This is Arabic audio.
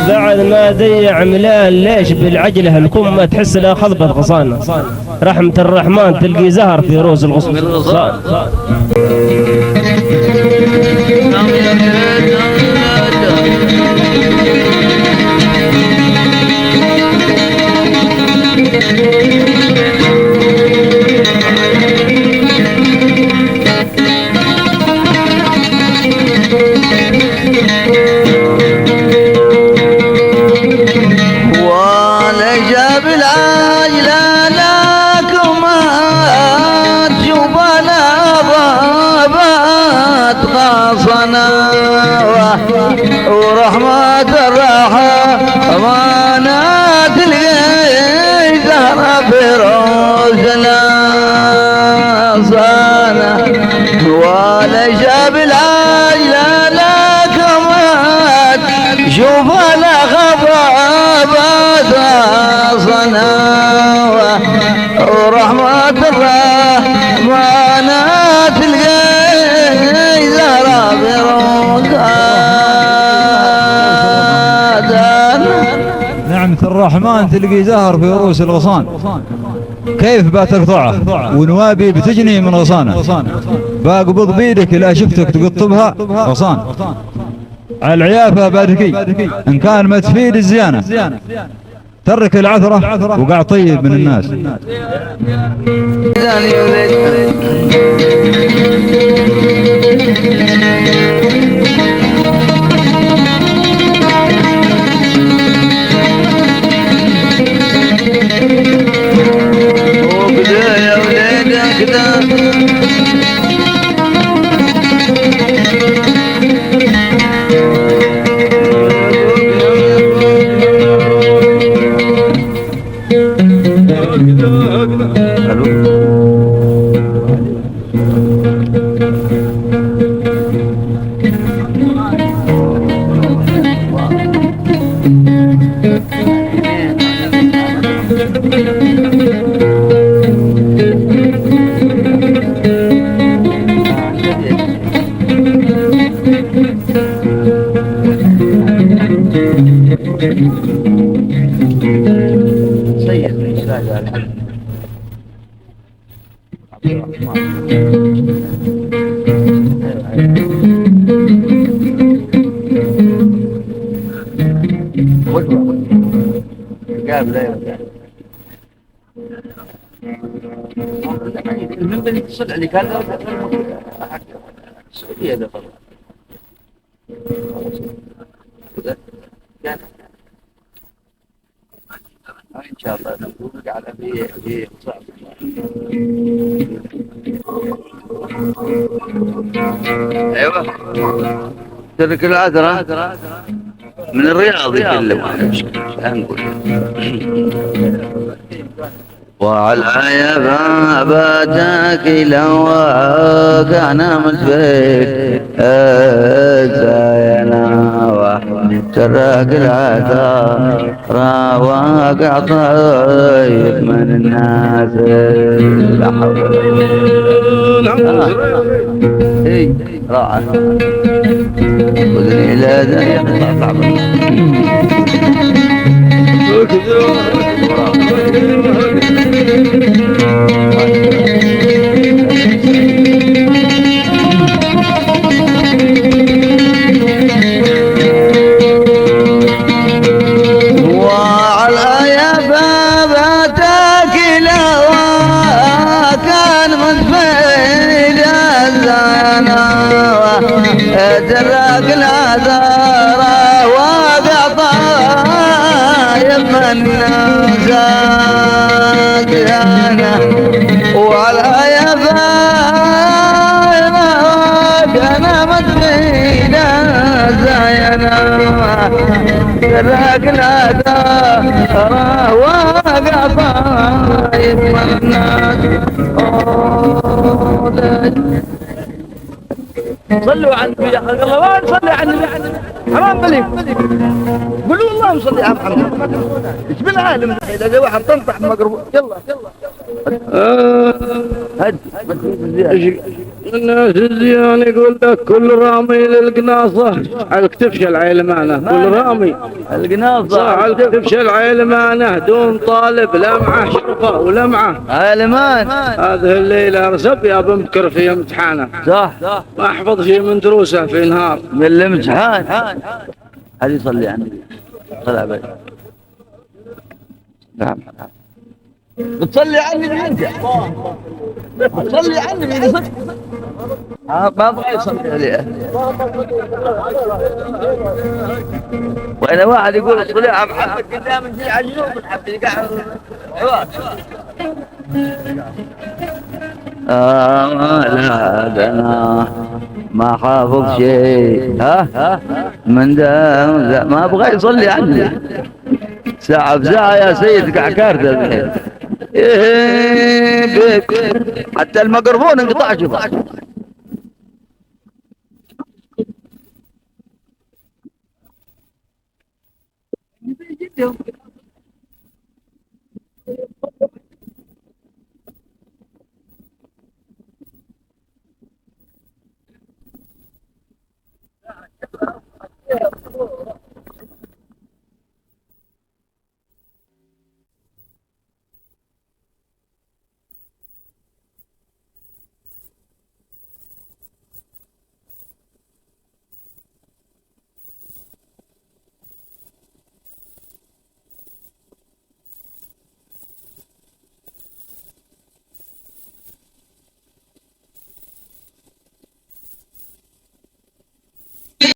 بعد ما ضيع ملال ليش بالعجلة الكم ما تحس لها خضبة غصانة. رحمة الرحمن تلقي زهر في روز الغصان. ورحمة الرحمن تلقي زهرة في روزنا صانة ولا جاب العجلة لكم شوف الخبابات صنع ورحمة الرحمن تلقي زهرة في روزنا. نعمة الرحمن تلقي زهر في رؤوس الغصان. كيف بتقطعه ونوابي بتجني من غصانه، باقبض بيدك لا شفتك تقطبها غصان. على العيافة باركي ان كان ما تفيد الزيانة، ترك العثرة وقع طيب من الناس. من يتصل عليك هذا السعودية هذا إن شاء الله نقول على في صعب. أيوة ترك العذرة من الرياض كله ما مشكلة نقول. وعلى بابتك لو كان متبيك زينا ترك العثار واقع طيب من الناس. لا حول ولا قوة اي راعة خذني الى ذا ترك العذار واقع طايب من نزاك انا وعلى يفانا انا مدفينا زينا. ترك العذار واقع طايب من نزاك. صلوا على النبي يا خلق الله، وين صلي على النبي حرام بليك. قولوا اللهم صل على محمد. ايش بالعالم اذا زي واحد تنطح بمقربو. يلا هد الناس الزيان يقول لك كل رامي للقناصة على كتفش العيلمانة، كل رامي القناصة على كتفش العيلمانة دون طالب لمعة شرفة ولمعة. عالمان هذه الليلة رسب يا بمكر في امتحانه، صح ما حفظ شيء من دروسه في نهار. من الامتحان هذه يصلي عني صلى عليه. نعم بتصلي عني من انت بتصلي عني من صدق ما ابغى يصلي عليه. وانا واحد يقول صلي على محمد قدام نجي على الجنوب محمد قاعد لا انا ما حافظ شيء ها من ده ما ابغى يصلي عني ساعة بساعة يا سيد كعكارته الحين. إيه حتى الميكروفون انقطع شوف